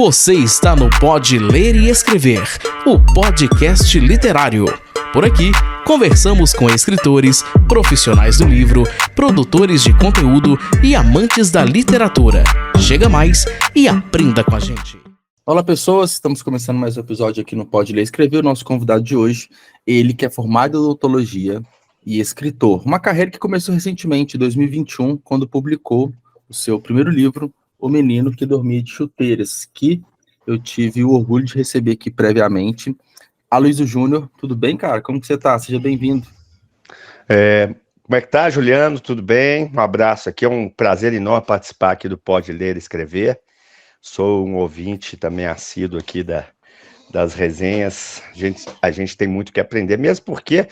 Você está no Pode Ler e Escrever, o podcast literário. Por aqui, conversamos com escritores, profissionais do livro, produtores de conteúdo e amantes da literatura. Chega mais e aprenda com a gente. Olá, pessoas. Estamos começando mais um episódio aqui no Pode Ler e Escrever. O nosso convidado de hoje, ele que é formado em odontologia e escritor. Uma carreira que começou recentemente, em 2021, quando publicou o seu primeiro livro, O Menino que Dormia de Chuteiras, que eu tive o orgulho de receber aqui previamente. Aloysio Júnior, tudo bem, cara? Como que você tá? Seja bem-vindo. Como é que tá, Juliano? Tudo bem? Um abraço aqui, é um prazer enorme participar aqui do Pode Ler e Escrever. Sou um ouvinte também assíduo aqui das resenhas. A gente tem muito que aprender, mesmo porque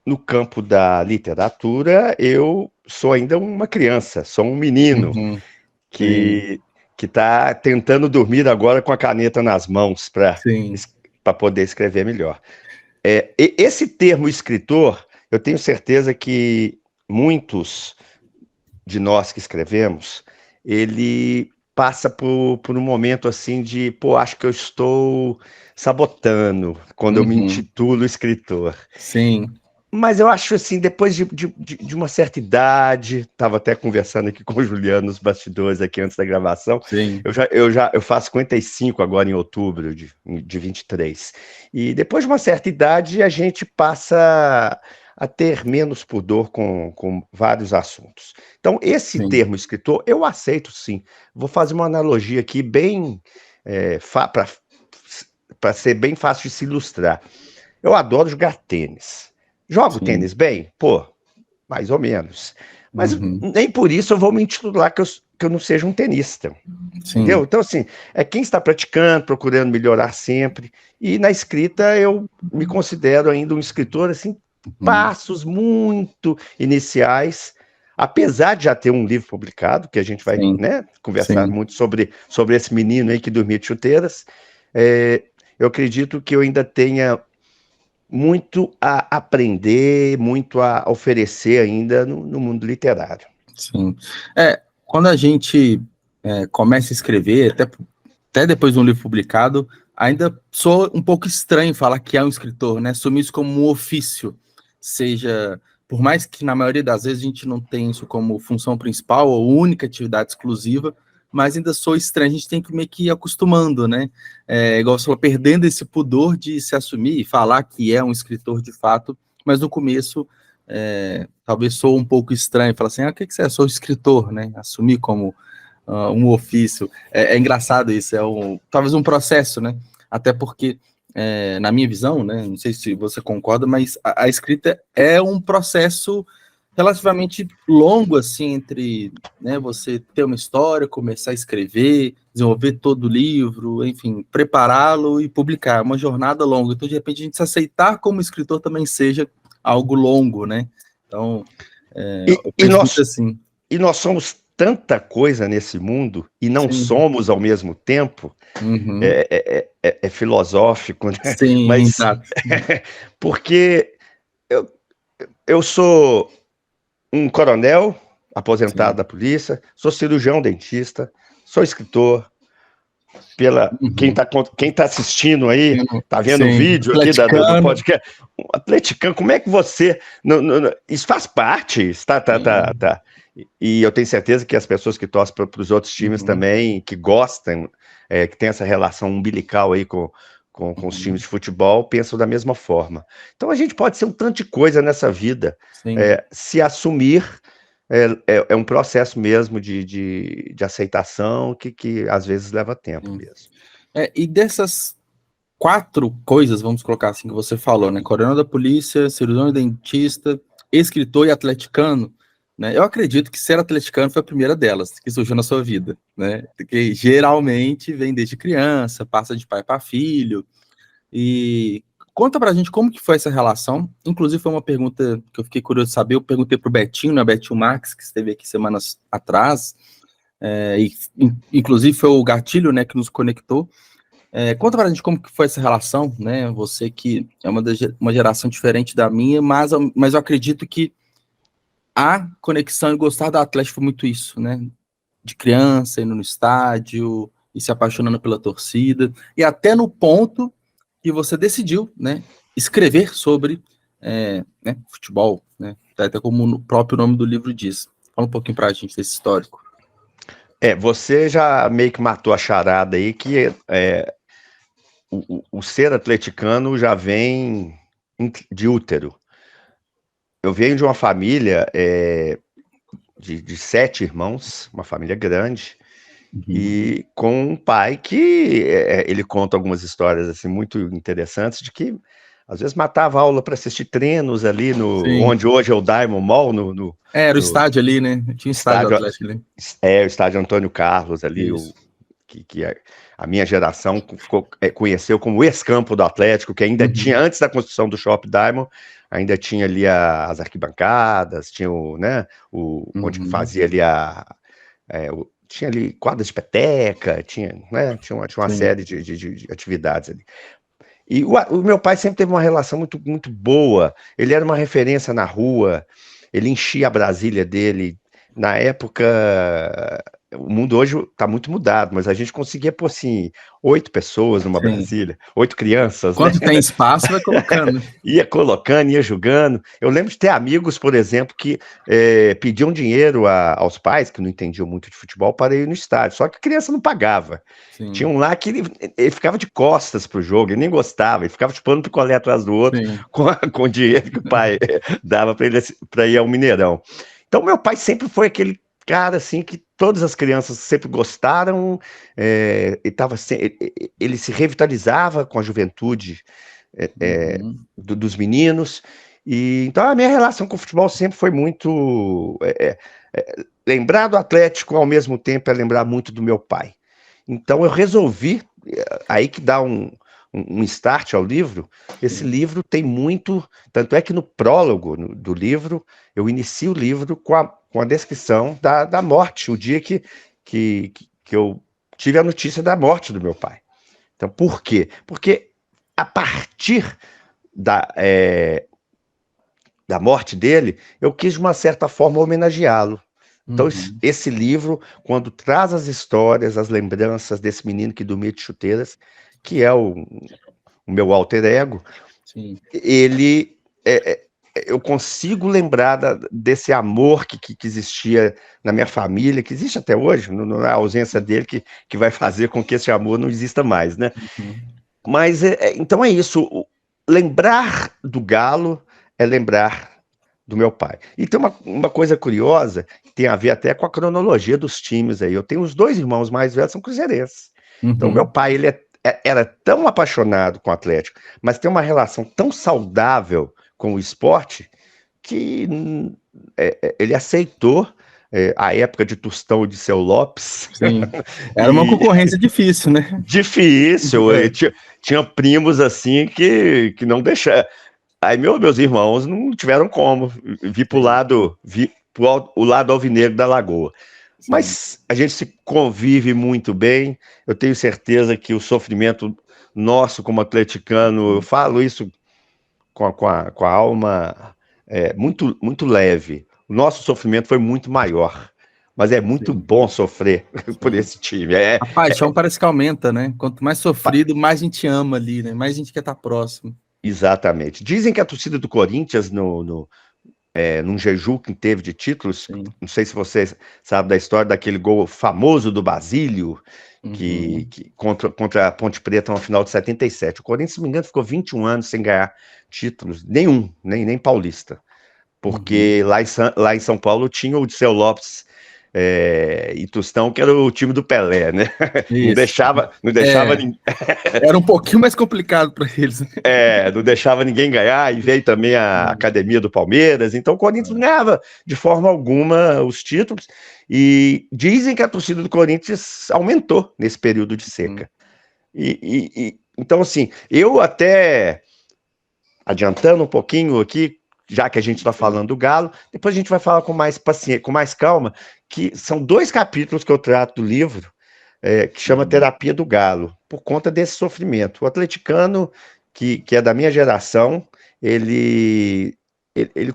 no campo da literatura eu sou ainda uma criança, sou um menino que está tentando dormir agora com a caneta nas mãos para poder escrever melhor. Esse termo escritor, eu tenho certeza que muitos de nós que escrevemos, ele passa por um momento assim de, acho que eu estou sabotando quando eu me intitulo escritor. Sim. Mas eu acho assim, depois de uma certa idade, estava até conversando aqui com o Juliano nos bastidores aqui antes da gravação. Sim. Eu faço 55 agora em outubro de 23. E depois de uma certa idade, a gente passa a ter menos pudor com vários assuntos. Então, esse termo escritor, eu aceito sim. Vou fazer uma analogia aqui bem para ser bem fácil de se ilustrar. Eu adoro jogar tênis. Jogo tênis bem? Mais ou menos. Mas nem por isso eu vou me intitular que eu não seja um tenista. Entendeu? Então, assim, quem está praticando, procurando melhorar sempre. E na escrita eu me considero ainda um escritor, assim, passos muito iniciais, apesar de já ter um livro publicado, que a gente vai conversar muito sobre esse menino aí que dormia de chuteiras. Eu acredito que eu ainda tenha muito a aprender, muito a oferecer ainda no mundo literário. Sim. Quando a gente começa a escrever, até depois de um livro publicado, ainda soa um pouco estranho falar que é um escritor, né? Assumir isso como um ofício, seja, por mais que na maioria das vezes a gente não tenha isso como função principal ou única atividade exclusiva, mas ainda soa estranho, a gente tem que meio que ir acostumando, né? Igual você falou, perdendo esse pudor de se assumir e falar que é um escritor de fato, mas no começo talvez soa um pouco estranho, falar assim, o que você é? Sou escritor, né? Assumir como um ofício. É engraçado isso, talvez um processo, né? Até porque, na minha visão, né? Não sei se você concorda, mas a escrita é um processo relativamente longo, assim, entre você ter uma história, começar a escrever, desenvolver todo o livro, enfim, prepará-lo e publicar. É uma jornada longa. Então, de repente, a gente se aceitar como escritor também seja algo longo, né? Então, e nós somos tanta coisa nesse mundo e não somos ao mesmo tempo. É filosófico, né? Sim, mas exato. porque eu sou um coronel aposentado da polícia, sou cirurgião dentista, sou escritor. Quem tá assistindo aí, tá vendo o vídeo aqui do podcast, atleticano, como é que você... isso faz parte, tá. E eu tenho certeza que as pessoas que torcem para os outros times também, que gostam, que tem essa relação umbilical aí com os times de futebol, pensam da mesma forma. Então a gente pode ser um tanto de coisa nessa vida. Se assumir é um processo mesmo de aceitação que às vezes leva tempo mesmo. E dessas 4 coisas, vamos colocar assim, que você falou, né? Coronel da polícia, cirurgião e dentista, escritor e atleticano, né? Eu acredito que ser atleticano foi a primeira delas que surgiu na sua vida, né? Porque geralmente vem desde criança, passa de pai para filho. E conta pra gente como que foi essa relação. Inclusive foi uma pergunta que eu fiquei curioso de saber. Eu perguntei pro Betinho, né? Betinho Marques, que esteve aqui semanas atrás. Inclusive foi o gatilho, né, que nos conectou. Conta pra gente como que foi essa relação, né? Você que é uma geração diferente da minha, mas eu acredito que a conexão e gostar do Atlético foi muito isso, né? De criança, indo no estádio, e se apaixonando pela torcida, e até no ponto que você decidiu, né, escrever sobre futebol, né, até como o próprio nome do livro diz. Fala um pouquinho pra gente desse histórico. Você já meio que matou a charada aí, que o ser atleticano já vem de útero. Eu venho de uma família de 7 irmãos, uma família grande, e com um pai que ele conta algumas histórias assim muito interessantes de que às vezes matava aula para assistir treinos ali onde hoje é o Diamond Mall, era o estádio ali, né? Tinha um estádio do Atlético ali. O estádio Antônio Carlos ali, que a minha geração conheceu como ex-campo do Atlético, que ainda tinha, antes da construção do Shopping Diamond, ainda tinha ali as arquibancadas, tinha onde fazia ali tinha ali quadras de peteca, tinha uma série de atividades ali. E o meu pai sempre teve uma relação muito, muito boa. Ele era uma referência na rua, ele enchia a Brasília dele. Na época, o mundo hoje está muito mudado, mas a gente conseguia pôr assim 8 pessoas numa Brasília, 8 crianças. Quanto tem espaço, vai colocando. Ia colocando, ia jogando. Eu lembro de ter amigos, por exemplo, que pediam dinheiro aos pais, que não entendiam muito de futebol, para ir no estádio. Só que a criança não pagava. Sim. Tinha um lá que ele ficava de costas pro jogo, ele nem gostava, ele ficava chupando picolé atrás do outro, com o dinheiro que o pai dava para ir ao Mineirão. Então, meu pai sempre foi aquele cara assim que todas as crianças sempre gostaram, ele se revitalizava com a juventude dos meninos, e então a minha relação com o futebol sempre foi muito lembrar do Atlético, ao mesmo tempo lembrar muito do meu pai. Então eu resolvi, aí que dá um start ao livro. Esse livro tem muito, tanto é que no prólogo do livro, eu inicio o livro com a descrição da morte, o dia que eu tive a notícia da morte do meu pai. Então, por quê? Porque a partir da morte dele, eu quis, de uma certa forma, homenageá-lo. Então, esse livro, quando traz as histórias, as lembranças desse menino que dormia de chuteiras, que é o meu alter ego, eu consigo lembrar desse amor que existia na minha família, que existe até hoje, na ausência dele, que vai fazer com que esse amor não exista mais, né? Mas, então é isso, lembrar do Galo é lembrar do meu pai. E tem uma coisa curiosa, que tem a ver até com a cronologia dos times aí. Eu tenho os 2 irmãos mais velhos, são cruzeirenses. Então, meu pai, ele era tão apaixonado com o Atlético, mas tem uma relação tão saudável com o esporte, que ele aceitou a época de Tostão e de Seu Lopes. Sim. Era uma concorrência difícil, né? Difícil. Tinha primos assim que não deixaram. Aí meus irmãos não tiveram como. Vi pro lado alvinegro da lagoa. Sim. Mas a gente se convive muito bem. Eu tenho certeza que o sofrimento nosso como atleticano, eu falo isso com a alma muito, muito leve. O nosso sofrimento foi muito maior. Mas é muito bom sofrer por esse time. A paixão parece que aumenta, né? Quanto mais sofrido, mais a gente ama ali, né? Mais a gente quer estar próximo. Exatamente. Dizem que a torcida do Corinthians, num jejum que teve de títulos, não sei se você sabe da história daquele gol famoso do Basílio, contra a Ponte Preta no final de 77. O Corinthians, se não me engano, ficou 21 anos sem ganhar títulos, nem paulista. Porque lá em São Paulo tinha o Seu Lopes e Tostão, que era o time do Pelé, né? Não deixava ninguém. Era um pouquinho mais complicado para eles. Não deixava ninguém ganhar, e veio também a academia do Palmeiras, então o Corinthians não ganhava de forma alguma os títulos, e dizem que a torcida do Corinthians aumentou nesse período de seca. Então, assim, eu até, adiantando um pouquinho aqui, já que a gente está falando do Galo, depois a gente vai falar com mais paciência, com mais calma, que são 2 capítulos que eu trato do livro, que chama Terapia do Galo, por conta desse sofrimento. O atleticano, que é da minha geração, ele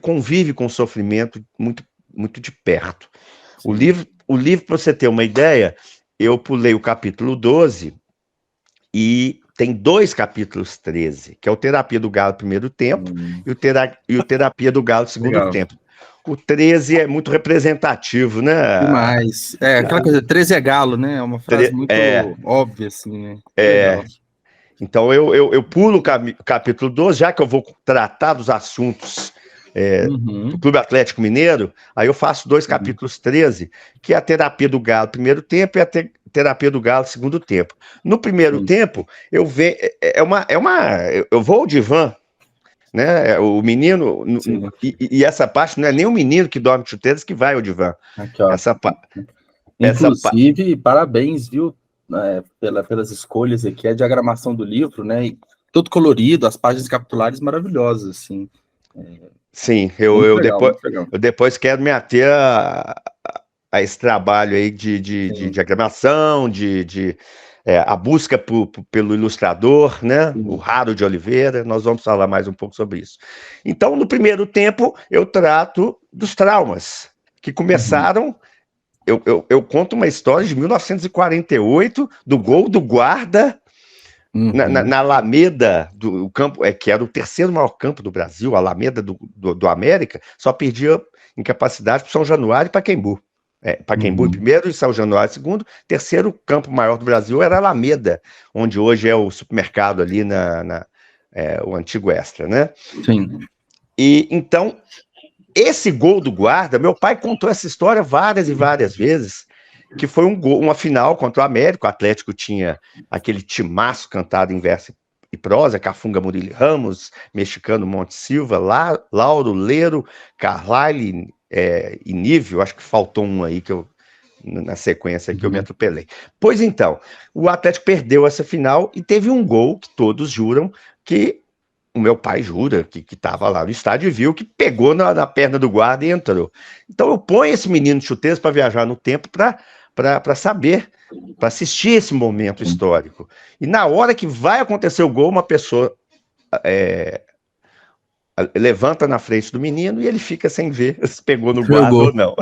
convive com o sofrimento muito, muito de perto. O livro, para você ter uma ideia, eu pulei o capítulo 12 e tem 2 capítulos 13, que é o Terapia do Galo primeiro tempo e o Terapia do Galo segundo Legal. tempo. O 13 é muito representativo, né? Demais. Aquela coisa, 13 é galo, né? É uma frase muito óbvia, assim, né? Legal. Então eu pulo o capítulo 12, já que eu vou tratar dos assuntos do Clube Atlético Mineiro, aí eu faço 2 capítulos 13, que é a Terapia do Galo primeiro tempo e a Terapia do Galo segundo tempo. No primeiro tempo, eu vou ao divã, né? O menino, e essa parte não é nem o menino que dorme de chuteiras que vai ao divã. Aqui, ó. Inclusive, parabéns, viu, pelas escolhas aqui, a diagramação do livro, né? E tudo colorido, as páginas capitulares maravilhosas, assim. Sim, eu depois quero me ater a esse trabalho aí de diagramação, a busca pelo ilustrador, né? O Raro de Oliveira. Nós vamos falar mais um pouco sobre isso. Então, no primeiro tempo, eu trato dos traumas que começaram. Eu conto uma história de 1948, do gol do Guarda na Alameda, do campo, que era o terceiro maior campo do Brasil, a Alameda do América, só perdia em capacidade para São Januário e Pacaembu. Pacaembu em primeiro e São Januário em segundo. Terceiro campo maior do Brasil era a Alameda, onde hoje é o supermercado ali o antigo Extra, né? Sim. E então, esse gol do Guarda, meu pai contou essa história várias e várias vezes, que foi uma final contra o América. O Atlético tinha aquele timaço cantado em verso e prosa, Cafunga, Murilo Ramos, Mexicano, Monte Silva, Lauro, Leiro, Carlyle e Nível. Acho que faltou um aí que na sequência que eu me atropelei. Pois então, o Atlético perdeu essa final e teve um gol que todos juram que o meu pai jura que estava lá no estádio e viu que pegou na perna do guarda e entrou. Então eu ponho esse menino de chuteiras para viajar no tempo para saber, para assistir esse momento histórico. E na hora que vai acontecer o gol, uma pessoa levanta na frente do menino e ele fica sem ver se pegou no guarda ou não.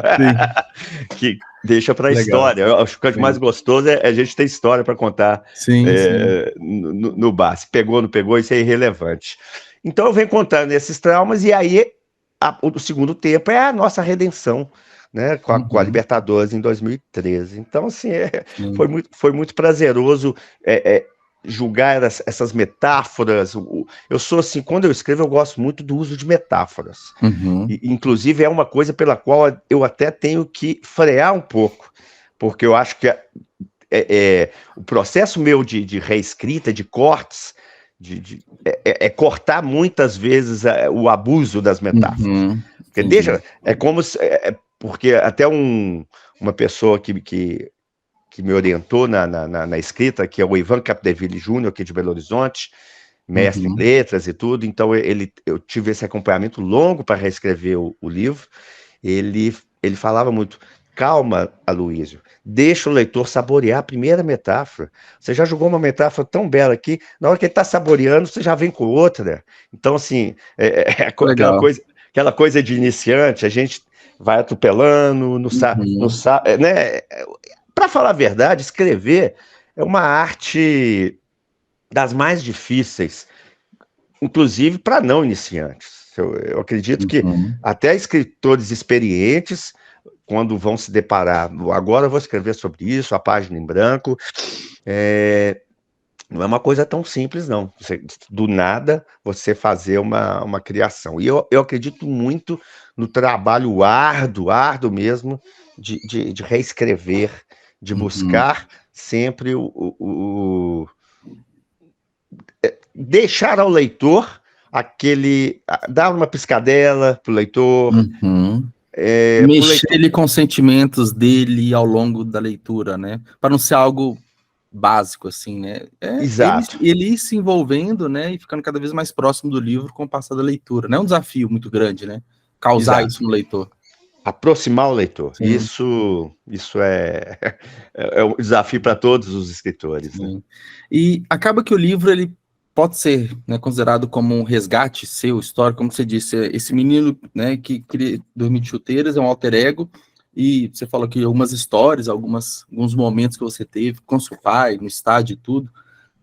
Que deixa para a história. Eu acho que o mais gostoso é a gente ter história para contar no bar. Se pegou ou não pegou, isso é irrelevante. Então eu venho contando esses traumas e aí o segundo tempo é a nossa redenção, né, com a Libertadores em 2013. Então, assim, foi muito prazeroso julgar essas metáforas. Eu sou assim, quando eu escrevo, eu gosto muito do uso de metáforas. Inclusive, é uma coisa pela qual eu até tenho que frear um pouco, porque eu acho que o processo meu de reescrita, de cortes, cortar muitas vezes o abuso das metáforas. Porque é como se... porque até uma pessoa que me orientou na escrita, que é o Ivan Capdeville Júnior, aqui de Belo Horizonte, mestre em letras e tudo. Então eu tive esse acompanhamento longo para reescrever o livro. Ele falava muito: calma, Aloysio, deixa o leitor saborear a primeira metáfora. Você já jogou uma metáfora tão bela aqui, na hora que ele está saboreando, você já vem com outra. Então, assim, aquela coisa de iniciante, a gente vai atropelando, né? Para falar a verdade, escrever é uma arte das mais difíceis, inclusive para não iniciantes. Eu acredito que até escritores experientes, quando vão se deparar, agora eu vou escrever sobre isso, a página em branco, não é uma coisa tão simples, não. Do nada, você fazer uma criação. E eu acredito muito no trabalho árduo mesmo, de reescrever, de buscar sempre deixar ao leitor dar uma piscadela para o leitor. Mexer ele com os sentimentos dele ao longo da leitura, né? Para não ser algo básico, assim, né? Exato. Ele ir se envolvendo, né? E ficando cada vez mais próximo do livro com o passar da leitura. Não é um desafio muito grande, né? Causar isso no leitor. Aproximar o leitor. Isso é um desafio para todos os escritores. Né? E acaba que o livro ele pode ser, né, considerado como um resgate seu, histórico, como você disse. Esse menino, né, que queria dormir de chuteiras é um alter ego, e você falou que algumas histórias, alguns momentos que você teve com seu pai, no estádio e tudo.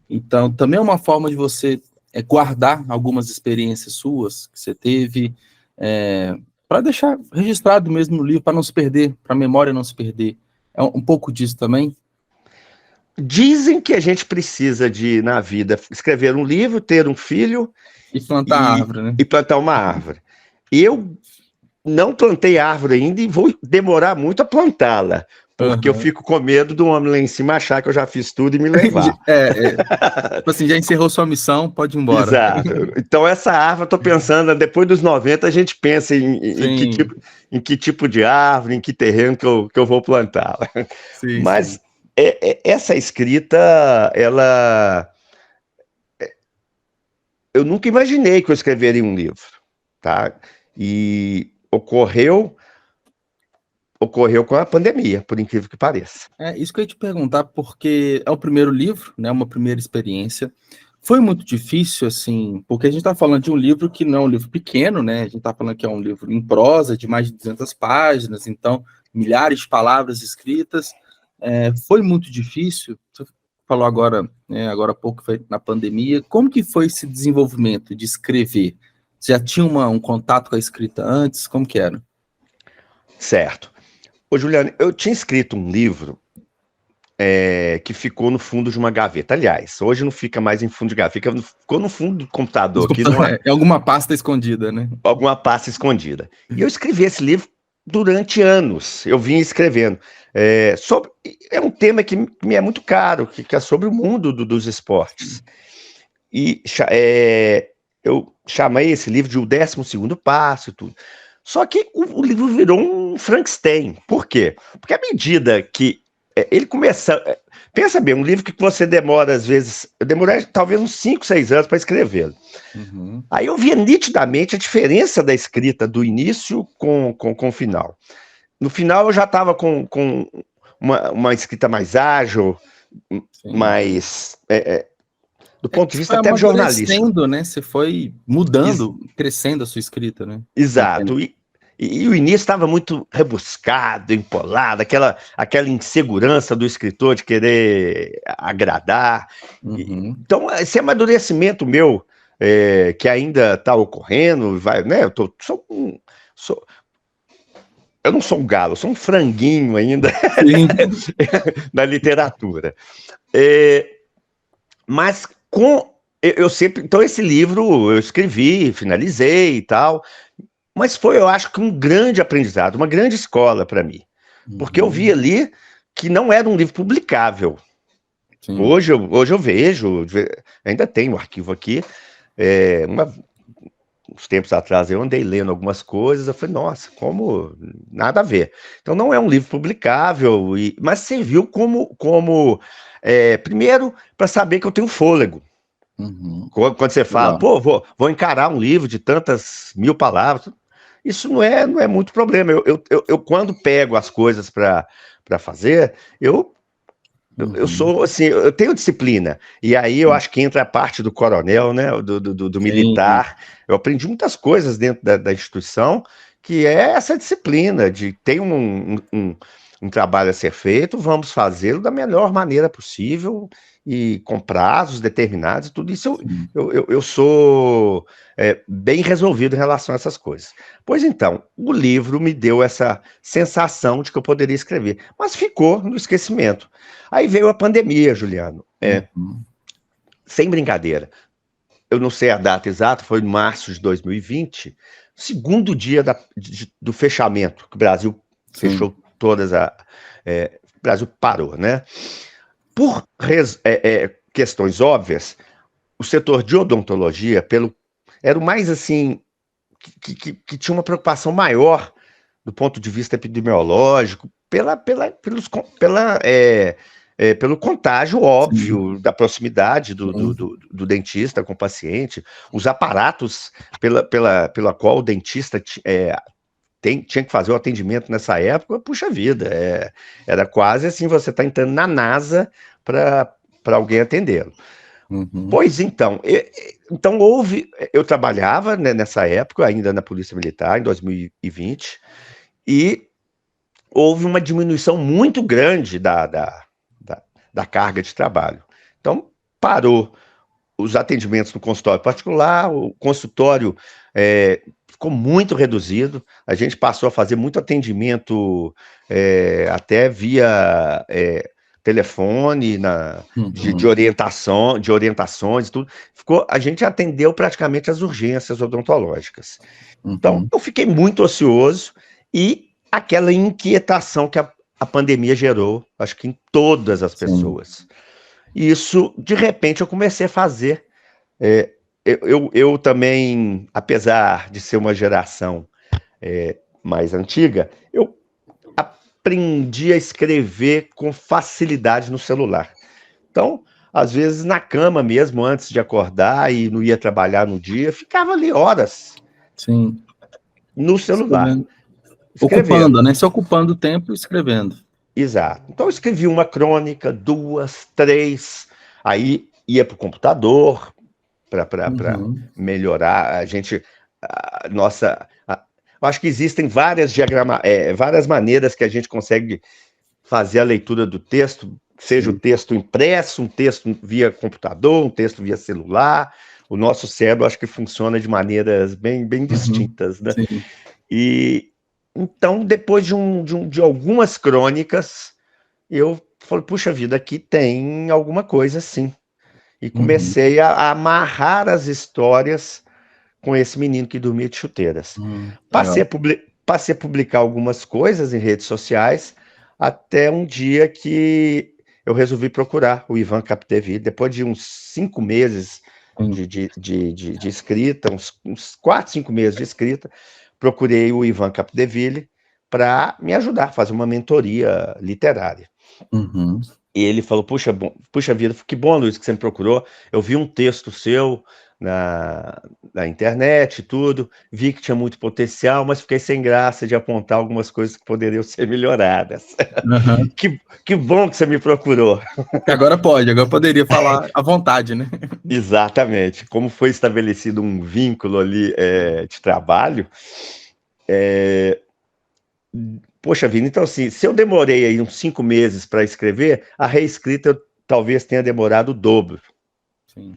Então, também é uma forma de você guardar algumas experiências suas que você teve, para deixar registrado mesmo no livro, para não se perder, para a memória não se perder. É um pouco disso também? Dizem que a gente precisa de, na vida, escrever um livro, ter um filho E plantar árvore, né? e plantar uma árvore. Eu não plantei árvore ainda e vou demorar muito a plantá-la, porque eu fico com medo do homem lá em cima achar que eu já fiz tudo e me levar. Tipo assim, já encerrou sua missão, pode ir embora. Exato. Então, essa árvore, eu estou pensando, depois dos 90, a gente pensa em que tipo de árvore, em que terreno que eu vou plantá-la. Mas sim. Essa escrita, eu nunca imaginei que eu escreveria um livro, tá? E ocorreu com a pandemia, por incrível que pareça. É isso que eu ia te perguntar, porque é o primeiro livro, né? Uma primeira experiência. Foi muito difícil, assim, porque a gente está falando de um livro que não é um livro pequeno, né? A gente está falando que é um livro em prosa, de mais de 200 páginas, então, milhares de palavras escritas. Foi muito difícil. Você falou agora há pouco, foi na pandemia. Como que foi esse desenvolvimento de escrever? Você já tinha um contato com a escrita antes? Como que era? Certo. Ô, Juliano, eu tinha escrito um livro que ficou no fundo de uma gaveta. Aliás, hoje não fica mais em fundo de gaveta, ficou no fundo do computador. Aqui, É alguma pasta escondida, né? Alguma pasta escondida. E eu escrevi esse livro durante anos. Eu vinha escrevendo. É um tema que me é muito caro, que é sobre o mundo dos esportes. E eu chamei esse livro de O 12º Passo e tudo. Só que o livro virou um Frankenstein. Por quê? Porque à medida que ele começa... pensa bem, um livro que você demora, às vezes... Eu demorei talvez uns 5, 6 anos para escrevê-lo. Uhum. Aí eu via nitidamente a diferença da escrita do início com o final. No final eu já estava com uma escrita mais ágil, mais... do ponto de vista até jornalístico. Né? Você foi mudando, crescendo a sua escrita, né? Exato. E o início estava muito rebuscado, empolado, aquela insegurança do escritor de querer agradar. Uhum. Então, esse amadurecimento meu, que ainda está ocorrendo, né? Eu não sou um galo, eu sou um franguinho ainda na literatura. Mas eu sempre... Então, esse livro eu escrevi, finalizei e tal, mas foi, eu acho que um grande aprendizado, uma grande escola para mim, porque eu vi ali que não era um livro publicável. Hoje eu vejo, ainda tem um arquivo aqui, uns tempos atrás eu andei lendo algumas coisas, eu falei, nossa, como nada a ver. Então não é um livro publicável, mas serviu como primeiro, para saber que eu tenho fôlego. Quando você fala, pô, vou encarar um livro de tantas 1000 palavras, isso não é muito problema. Eu quando pego as coisas para fazer, eu sou assim, eu tenho disciplina. E aí eu acho que entra a parte do coronel, né, do militar. Eu aprendi muitas coisas dentro da instituição, que é essa disciplina de ter um trabalho a ser feito, vamos fazê-lo da melhor maneira possível e com prazos determinados e tudo isso. Eu sou bem resolvido em relação a essas coisas. Pois então, o livro me deu essa sensação de que eu poderia escrever, mas ficou no esquecimento. Aí veio a pandemia, Juliano. Sem brincadeira. Eu não sei a data exata, foi em março de 2020, segundo dia do fechamento, que o Brasil fechou todas o Brasil parou, né? Por questões óbvias, o setor de odontologia era o mais assim que tinha uma preocupação maior do ponto de vista epidemiológico pelo contágio óbvio da proximidade do dentista com o paciente, os aparatos pela qual o dentista tinha que fazer o atendimento nessa época, puxa vida, era quase assim, você está entrando na NASA para alguém atendê-lo. Pois então, eu trabalhava, né, nessa época, ainda na Polícia Militar, em 2020, e houve uma diminuição muito grande da carga de trabalho. Então, parou os atendimentos no consultório particular, o consultório ficou muito reduzido, a gente passou a fazer muito atendimento até via telefone, de orientações e tudo. A gente atendeu praticamente as urgências odontológicas. Então, eu fiquei muito ocioso e aquela inquietação que a pandemia gerou, acho que em todas as pessoas. Isso, de repente, eu comecei a fazer. Eu também, apesar de ser uma geração mais antiga, eu aprendi a escrever com facilidade no celular. Então, às vezes, na cama mesmo, antes de acordar e não ia trabalhar no dia, ficava ali horas. Sim. No celular. Ocupando, né? Se ocupando o tempo escrevendo. Exato. Então, eu escrevi uma crônica, 2, 3, aí ia para o computador para melhorar. Eu acho que existem várias maneiras que a gente consegue fazer a leitura do texto, seja o texto impresso, um texto via computador, um texto via celular. O nosso cérebro acho que funciona de maneiras bem distintas, né? Sim. E então, depois de algumas crônicas, eu falei, puxa vida, aqui tem alguma coisa sim. E comecei a amarrar as histórias com esse menino que dormia de chuteiras. Passei a publicar algumas coisas em redes sociais, até um dia que eu resolvi procurar o Ivan Capdeville, depois de uns 5 meses de escrita, uns 4, 5 meses de escrita, procurei o Ivan Capdeville para me ajudar a fazer uma mentoria literária. E ele falou, puxa vida, que bom, Luiz, que você me procurou. Eu vi um texto seu na internet e tudo, vi que tinha muito potencial, mas fiquei sem graça de apontar algumas coisas que poderiam ser melhoradas. Que bom que você me procurou. Agora poderia falar à vontade, né? Exatamente. Como foi estabelecido um vínculo ali de trabalho, poxa vida, então assim, se eu demorei aí uns 5 meses para escrever, a reescrita talvez tenha demorado o dobro. Sim.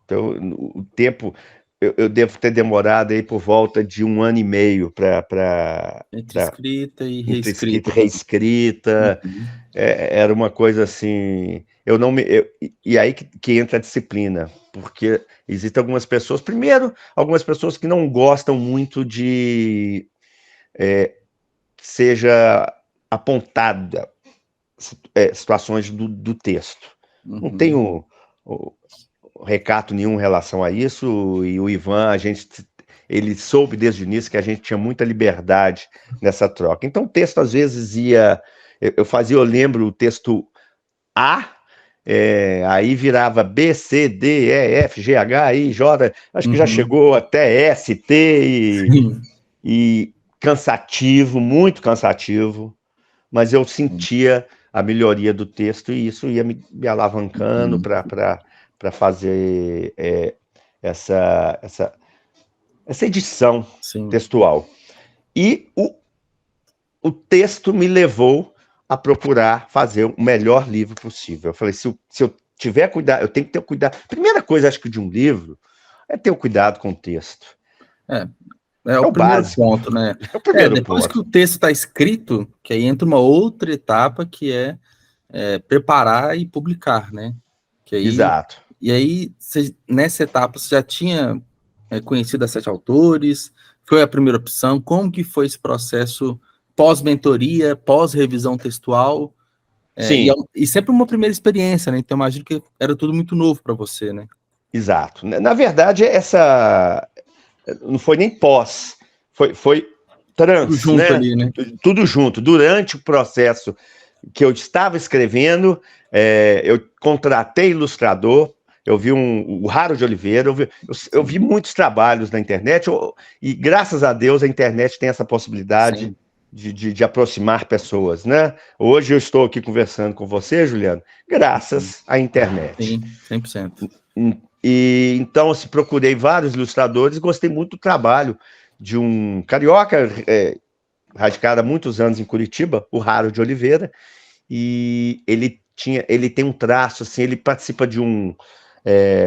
Então, o tempo, eu devo ter demorado aí por volta de 1 ano e meio para Entre escrita e reescrita. Era uma coisa assim, e aí que entra a disciplina, porque existem algumas pessoas, primeiro, algumas pessoas que não gostam muito de que seja apontada situações do texto. Não tenho recato nenhum em relação a isso, e o Ivan, ele soube desde o início que a gente tinha muita liberdade nessa troca. Então o texto às vezes eu lembro o texto A, aí virava B, C, D, E, F, G, H, I, J, acho que já chegou até S, T, e cansativo, muito cansativo, mas eu sentia a melhoria do texto e isso ia me alavancando para fazer essa edição textual. E o texto me levou a procurar fazer o melhor livro possível. Eu falei, se eu tiver cuidado, eu tenho que ter cuidado. Primeira coisa, acho que de um livro, é ter o cuidado com o texto. É o primeiro básico. Ponto, né? É o primeiro depois ponto. que o texto está escrito, que aí entra uma outra etapa que é preparar e publicar, né? Que aí, Exato. E aí, nessa etapa, você já tinha conhecido as 7 autores? Foi a primeira opção? Como que foi esse processo pós-mentoria, pós-revisão textual? Sim. E sempre uma primeira experiência, né? Então, imagino que era tudo muito novo para você, né? Exato. Na verdade, não foi nem pós, foi trans, tudo junto, né? Ali, né? Tudo junto. Durante o processo que eu estava escrevendo, eu contratei ilustrador, eu vi o Raro de Oliveira, eu vi muitos trabalhos na internet, e graças a Deus a internet tem essa possibilidade de aproximar pessoas, né? Hoje eu estou aqui conversando com você, Juliano, graças à internet. Sim, 100%. E então, procurei vários ilustradores, gostei muito do trabalho de um carioca, radicado há muitos anos em Curitiba, o Raro de Oliveira, e ele tem um traço, assim, ele participa de um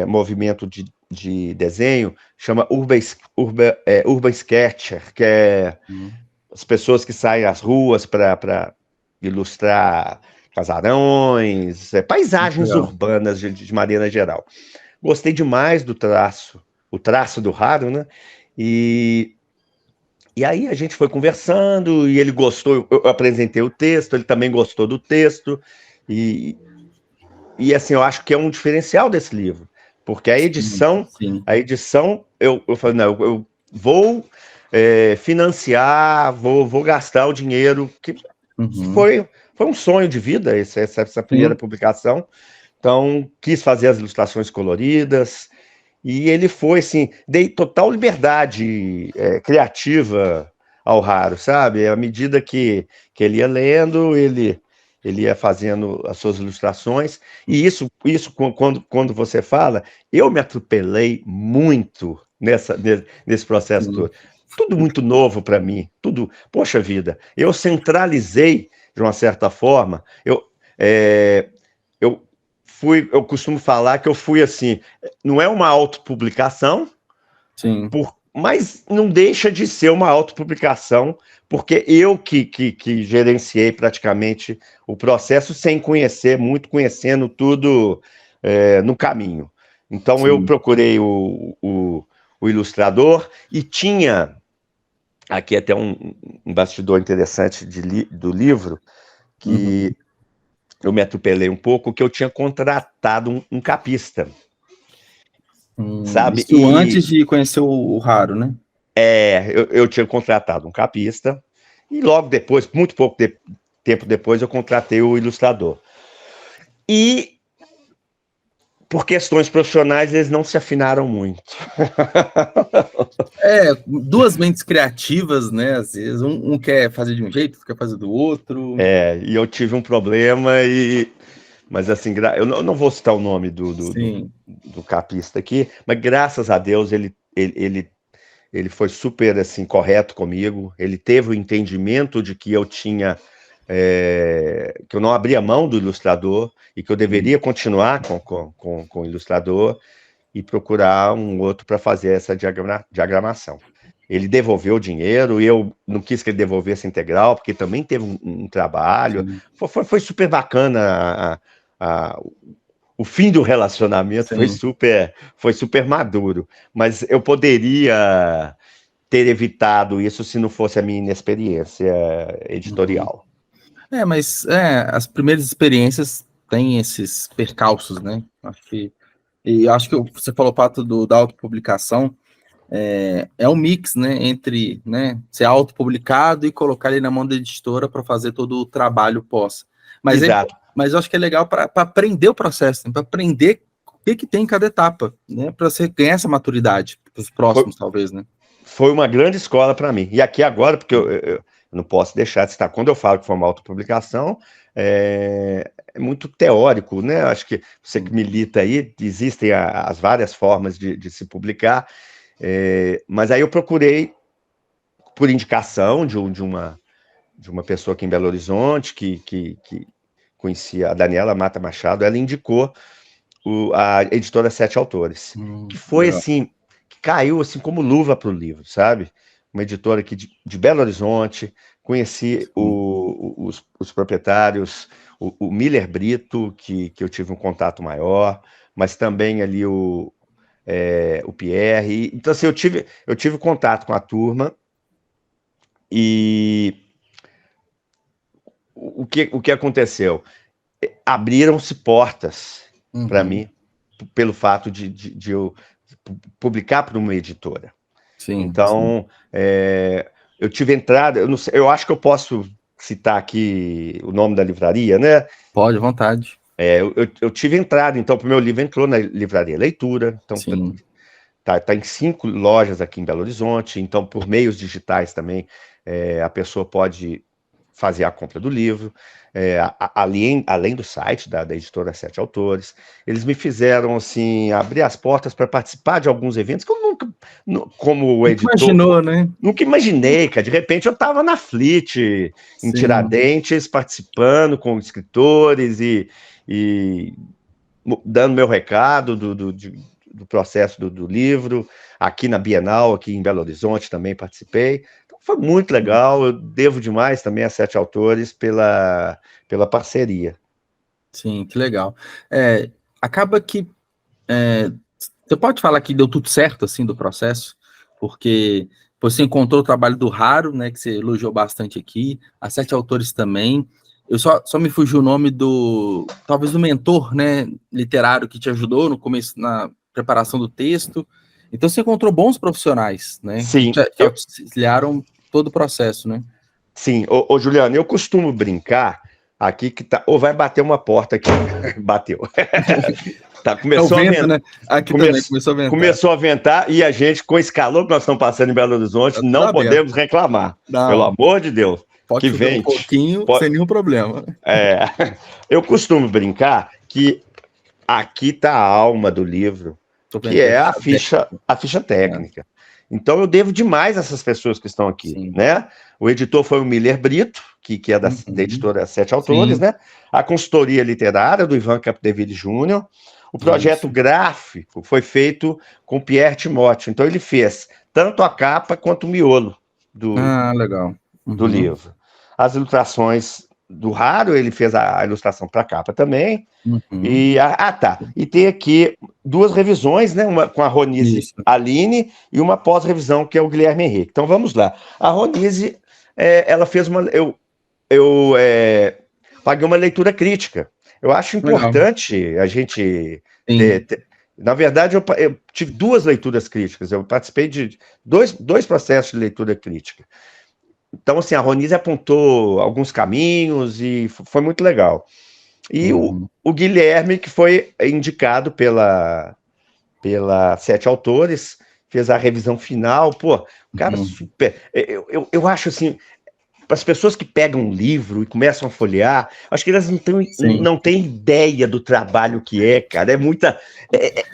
movimento de desenho, chama Urban Sketcher, que é as pessoas que saem às ruas para ilustrar casarões, paisagens urbanas de maneira geral. Gostei demais do traço, o traço do Raro, né? E aí a gente foi conversando e ele gostou, eu apresentei o texto, ele também gostou do texto, e assim, eu acho que é um diferencial desse livro, porque a edição, eu falei, não, eu vou financiar, vou gastar o dinheiro, que foi um sonho de vida, essa primeira publicação, então quis fazer as ilustrações coloridas, e ele foi, assim, dei total liberdade criativa ao Raro, sabe? À medida que ele ia lendo, ele ia fazendo as suas ilustrações, e isso quando você fala, eu me atropelei muito nesse processo todo. Tudo muito novo para mim, tudo, poxa vida, eu centralizei, de uma certa forma, eu costumo falar que eu fui assim, não é uma autopublicação, mas não deixa de ser uma autopublicação, porque eu que gerenciei praticamente o processo sem conhecer muito, conhecendo tudo no caminho. Então eu procurei o ilustrador e tinha aqui até um bastidor interessante do livro, que eu me atropelei um pouco, que eu tinha contratado um capista. Sabe? Isso antes de conhecer o Raro, né? Eu tinha contratado um capista, e logo depois, muito pouco tempo depois, eu contratei o ilustrador. E, por questões profissionais, eles não se afinaram muito. Duas mentes criativas, né? Às vezes, um quer fazer de um jeito, outro quer fazer do outro. E eu tive um problema, mas assim, eu não vou citar o nome do capista aqui, mas graças a Deus ele foi super assim, correto comigo, ele teve o entendimento de que eu tinha, que eu não abria mão do ilustrador e que eu deveria continuar com o ilustrador e procurar um outro para fazer essa diagramação. Ele devolveu o dinheiro e eu não quis que ele devolvesse integral, porque também teve um trabalho. Foi super bacana o fim do relacionamento, foi super maduro. Mas eu poderia ter evitado isso se não fosse a minha inexperiência editorial. Mas as primeiras experiências têm esses percalços, né? Acho que você falou, Pato, da autopublicação, é um mix, né, entre, né, ser autopublicado e colocar ele na mão da editora para fazer todo o trabalho pós. Mas eu acho que é legal para aprender o processo, né, para aprender o que tem em cada etapa, né, para você ganhar essa maturidade para os próximos, talvez, né? Foi uma grande escola para mim. E aqui agora, porque eu não posso deixar de citar, quando eu falo que foi uma autopublicação, é muito teórico, né? Acho que você que milita aí, existem as várias formas de se publicar, mas aí eu procurei, por indicação de uma pessoa aqui em Belo Horizonte, que conhecia a Daniela Mata Machado, ela indicou a editora Sete Autores, que foi assim, que caiu assim como luva para o livro, sabe? Uma editora aqui de Belo Horizonte, conheci os proprietários, o Miller Brito, que eu tive um contato maior, mas também ali o Pierre. Então, assim, eu tive contato com a turma, e o que aconteceu? Abriram-se portas para mim, pelo fato de eu publicar para uma editora. Então, eu tive entrada, eu acho que eu posso citar aqui o nome da livraria, né? Pode, à vontade. Eu tive entrada, então, o meu livro entrou na Livraria Leitura, então tá em 5 lojas aqui em Belo Horizonte, então por meios digitais também a pessoa pode fazia a compra do livro, além do site da editora Sete Autores. Eles me fizeram assim abrir as portas para participar de alguns eventos que eu nunca, como editor, imaginou, né? Nunca imaginei, cara. De repente eu estava na Flit, em Tiradentes, participando com escritores e dando meu recado do processo do livro. Aqui na Bienal, aqui em Belo Horizonte também participei. Então foi muito legal. Eu devo demais também a Sete Autores pela parceria. Sim, que legal. Acaba que você pode falar que deu tudo certo assim do processo, porque você encontrou o trabalho do Raro, né, que você elogiou bastante aqui, a Sete Autores também. Eu só me fugiu o nome talvez do mentor, né, literário que te ajudou no começo, na preparação do texto. Então você encontrou bons profissionais, né? Sim. Que te auxiliaram todo o processo, né? Sim. Ô, Juliano, eu costumo brincar aqui que tá... Ou vai bater uma porta aqui. Bateu. Começou a ventar, né? Aqui também começou a ventar. Começou a ventar e a gente, com esse calor que nós estamos passando em Belo Horizonte, não podemos reclamar. Não. Pelo amor de Deus. Pode chover um pouquinho, sem nenhum problema. Eu costumo brincar que aqui está a alma do livro, que é a ficha técnica. Então eu devo demais a essas pessoas que estão aqui, né? O editor foi o Miller Brito, que é da editora Sete Autores, né? A consultoria literária do Ivan Capdeville Júnior. O projeto gráfico foi feito com Pierre Timóteo. Então ele fez tanto a capa quanto o miolo legal. Do livro. As ilustrações do Raro, ele fez a ilustração para a capa também. E tem aqui duas revisões, né? Uma com a Ronise Aline e uma pós-revisão, que é o Guilherme Henrique. Então vamos lá. A Ronise, ela fez uma... Eu paguei uma leitura crítica. Eu acho importante a gente ter... Na verdade, eu tive duas leituras críticas. Eu participei de dois processos de leitura crítica. Então, assim, a Ronise apontou alguns caminhos e foi muito legal. E o Guilherme, que foi indicado pela Sete Autores, fez a revisão final. Pô, o cara super... Eu acho, assim, para as pessoas que pegam um livro e começam a folhear, acho que elas não têm ideia do trabalho que é, cara.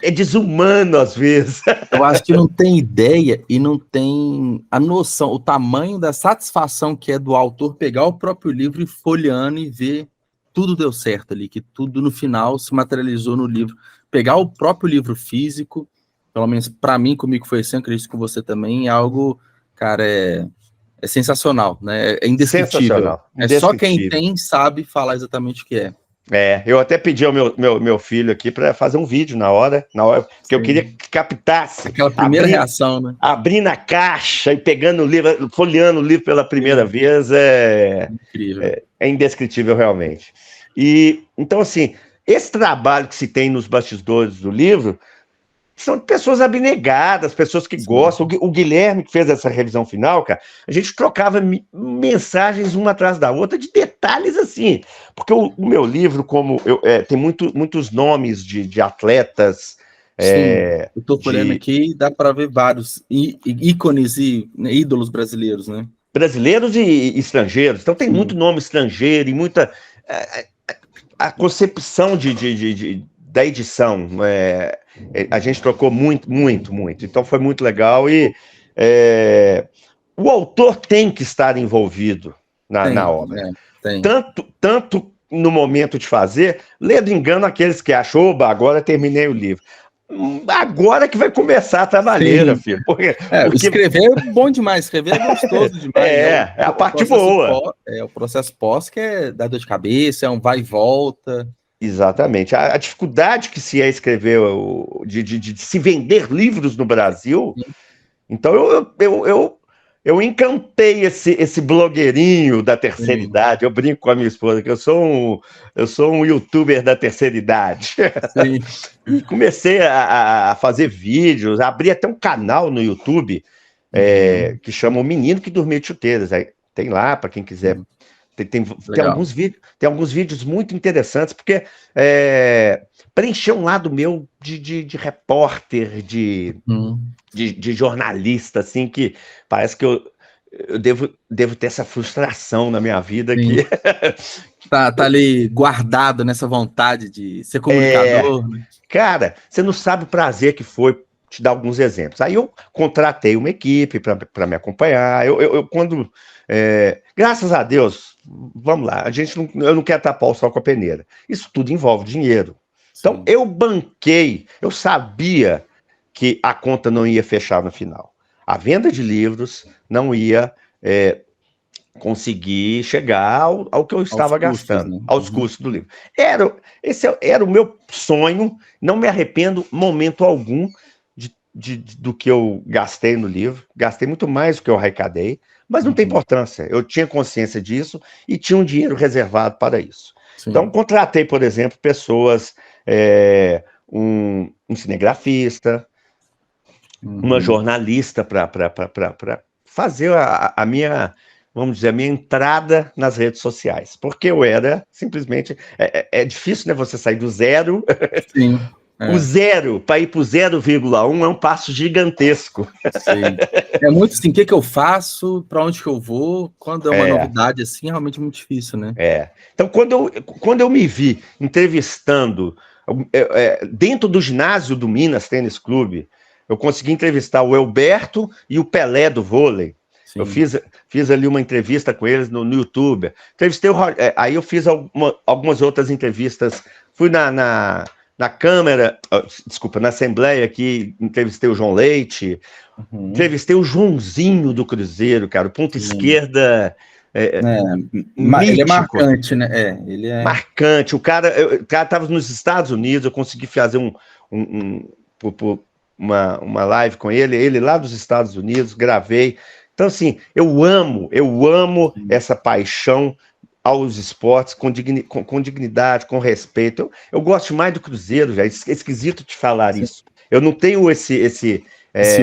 É desumano, às vezes. Eu acho que não tem ideia e não tem a noção, o tamanho da satisfação que é do autor pegar o próprio livro e folheando e ver tudo deu certo ali, que tudo no final se materializou no livro. Pegar o próprio livro físico, pelo menos para mim, comigo foi assim, acredito que você também, é algo, cara, é sensacional, né? É indescritível. Só quem tem sabe falar exatamente o que é. Eu até pedi ao meu filho aqui para fazer um vídeo na hora, porque eu queria que captasse. Aquela primeira reação, né? Abrindo a caixa e pegando o livro, folheando o livro pela primeira vez, incrível. É indescritível realmente. E então, assim, esse trabalho que se tem nos bastidores do livro são pessoas abnegadas, pessoas que gostam. O Guilherme, que fez essa revisão final, cara, a gente trocava mensagens uma atrás da outra de detalhes assim. Porque o meu livro, tem muitos nomes de atletas. Eu estou olhando aqui e dá para ver vários ícones e ídolos brasileiros, né? Brasileiros e estrangeiros. Então tem muito nome estrangeiro e muita... A concepção da edição, a gente trocou muito. Então foi muito legal e o autor tem que estar envolvido na obra. Tanto no momento de fazer, lendo engano aqueles que acham, agora terminei o livro. Agora que vai começar a trabalheira, filho. Porque escrever é bom demais, escrever é gostoso demais. É a parte boa. O processo pós que é dar dor de cabeça, é um vai e volta. Exatamente. A dificuldade que se é escrever, de se vender livros no Brasil. Então eu encantei esse blogueirinho da terceira idade. Eu brinco com a minha esposa que eu sou um youtuber da terceira idade. E comecei a fazer vídeos, abri até um canal no YouTube que chama O Menino que Dormiu de Chuteiras. Tem lá para quem quiser. Tem alguns vídeos muito interessantes, porque preencheu um lado meu de repórter, de jornalista, assim, que parece que eu devo ter essa frustração na minha vida. Sim. Que tá ali guardado nessa vontade de ser comunicador. Né? Cara, você não sabe o prazer que foi. Te dar alguns exemplos. Aí eu contratei uma equipe para me acompanhar. Quando graças a Deus, vamos lá, eu não quero tapar o sol com a peneira. Isso tudo envolve dinheiro. Então, Sim. eu banquei, eu sabia que a conta não ia fechar no final. A venda de livros não ia conseguir chegar ao que eu estava gastando, né? aos custos do livro. Esse era o meu sonho, não me arrependo momento algum do que eu gastei no livro. Gastei muito mais do que eu arrecadei, mas não tem importância. Eu tinha consciência disso e tinha um dinheiro reservado para isso. Sim. Então, contratei, por exemplo, pessoas, um cinegrafista, uma jornalista para fazer a minha, vamos dizer, a minha entrada nas redes sociais. Porque eu era simplesmente... É difícil, né, você sair do zero... Sim. O zero, para ir para o 0,1 é um passo gigantesco. Sim. É muito assim, o que eu faço, para onde que eu vou, quando é uma novidade assim, é realmente muito difícil, né? Então, quando eu me vi entrevistando, dentro do ginásio do Minas Tênis Clube, eu consegui entrevistar o Elberto e o Pelé do vôlei. Sim. Eu fiz ali uma entrevista com eles no YouTube. Entrevistei aí eu fiz algumas outras entrevistas, fui na Câmara, desculpa, na Assembleia aqui, entrevistei o João Leite, entrevistei o Joãozinho do Cruzeiro, cara, o ponta esquerda. Ele é marcante, né? Ele é marcante. O cara estava nos Estados Unidos, eu consegui fazer uma live com ele lá dos Estados Unidos, gravei. Então, assim, eu amo essa paixão aos esportes com dignidade, com respeito. Eu gosto mais do Cruzeiro, já. É esquisito te falar isso. Eu não tenho esse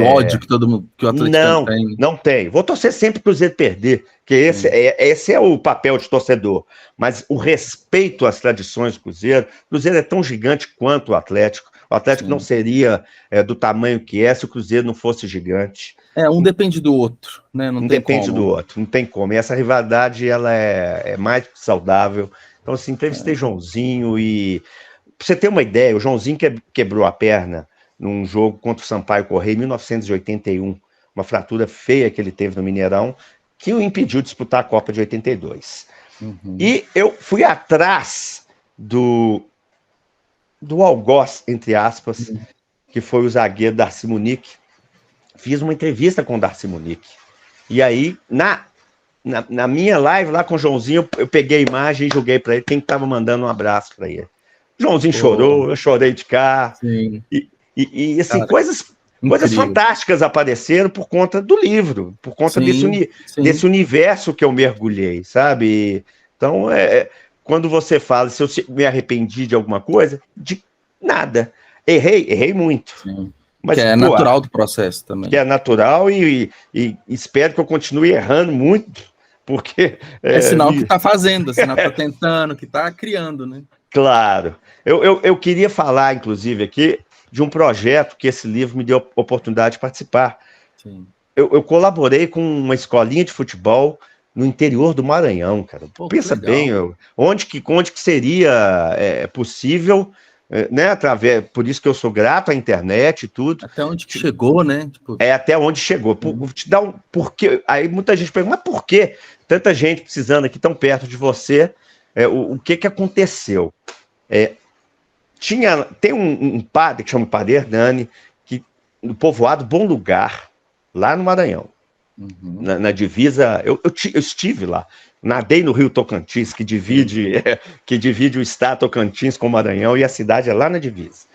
ódio que todo mundo, que o atleticano tem. Não tem. Vou torcer sempre para o Cruzeiro perder, porque esse é o papel de torcedor. Mas o respeito às tradições do Cruzeiro, o Cruzeiro é tão gigante quanto o Atlético. O Atlético não seria do tamanho que é se o Cruzeiro não fosse gigante. Um depende do outro, né? Não depende do outro, não tem como. E essa rivalidade, ela é mais saudável. Então, assim, entrevistei Joãozinho e... Pra você ter uma ideia, o Joãozinho quebrou a perna num jogo contra o Sampaio Corrêa em 1981. Uma fratura feia que ele teve no Mineirão, que o impediu de disputar a Copa de 82. E eu fui atrás do algoz, entre aspas, que foi o zagueiro Darcy Munique. Fiz uma entrevista com o Darcy Munique. E aí, na minha live lá com o Joãozinho, eu peguei a imagem e joguei para ele, quem estava mandando um abraço para ele. O Joãozinho chorou, eu chorei de cá. Sim. E assim, cara, coisas fantásticas apareceram por conta do livro, por conta desse universo que eu mergulhei, sabe? Então, quando você fala, se eu me arrependi de alguma coisa, de nada. Errei muito. Sim. Mas, que é natural do processo também. Que é natural e espero que eu continue errando muito, porque... É sinal que está fazendo, é sinal que está tentando, que está criando, né? Claro. Eu queria falar, inclusive, aqui de um projeto que esse livro me deu a oportunidade de participar. Sim. Eu colaborei com uma escolinha de futebol no interior do Maranhão, cara. Pô, pensa bem, onde que seria possível... né, por isso que eu sou grato à internet e tudo. Até onde que chegou, né? Tipo... até onde chegou. Vou te dar um porquê. Aí muita gente pergunta, mas por que tanta gente precisando aqui tão perto de você? O que aconteceu? Tem um padre que chama Padre Hernani, no povoado Bom Lugar, lá no Maranhão. Na divisa, eu estive lá. Nadei no Rio Tocantins, que divide o estado Tocantins com o Maranhão, e a cidade é lá na divisa.